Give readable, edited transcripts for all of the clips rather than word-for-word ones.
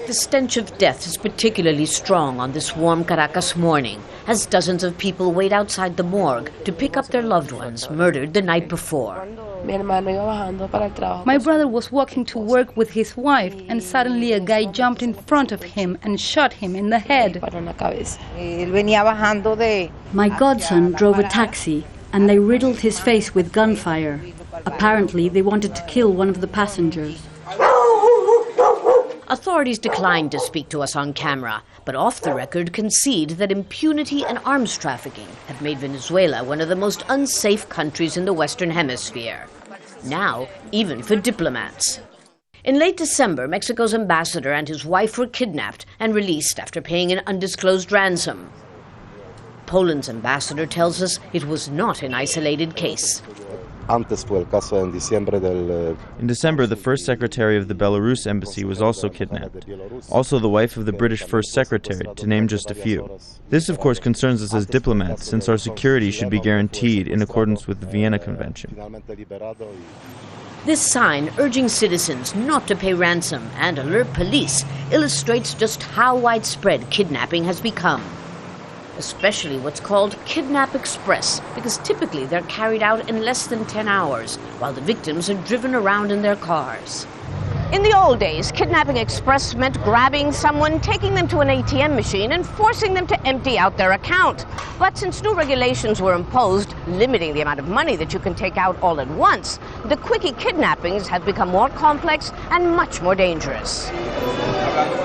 The stench of death is particularly strong on this warm Caracas morning, as dozens of people wait outside the morgue to pick up their loved ones murdered the night before. My brother was walking to work with his wife, and suddenly a guy jumped in front of him and shot him in the head. My godson drove a taxi, and they riddled his face with gunfire. Apparently, they wanted to kill one of the passengers. Authorities declined to speak to us on camera, but off the record concede that impunity and arms trafficking have made Venezuela one of the most unsafe countries in the Western Hemisphere. Now, even for diplomats. In late December, Mexico's ambassador and his wife were kidnapped and released after paying an undisclosed ransom. Poland's ambassador tells us it was not an isolated case. In December, the first secretary of the Belarus embassy was also kidnapped. Also the wife of the British first secretary, to name just a few. This, of course, concerns us as diplomats, since our security should be guaranteed in accordance with the Vienna Convention. This sign urging citizens not to pay ransom and alert police illustrates just how widespread kidnapping has become. Especially what's called Kidnap Express, because typically they're carried out in less than 10 hours, while the victims are driven around in their cars. In the old days, Kidnapping Express meant grabbing someone, taking them to an ATM machine, and forcing them to empty out their account. But since new regulations were imposed, limiting the amount of money that you can take out all at once, the quickie kidnappings have become more complex and much more dangerous.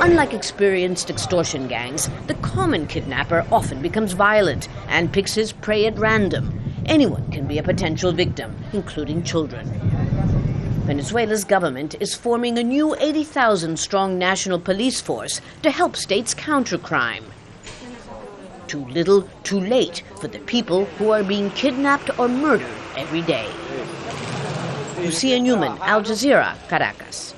Unlike experienced extortion gangs, the common kidnapper often becomes violent and picks his prey at random. Anyone can be a potential victim, including children. Venezuela's government is forming a new 80,000-strong national police force to help states counter crime. Too little, too late for the people who are being kidnapped or murdered every day. Lucia, Newman, Al Jazeera, Caracas.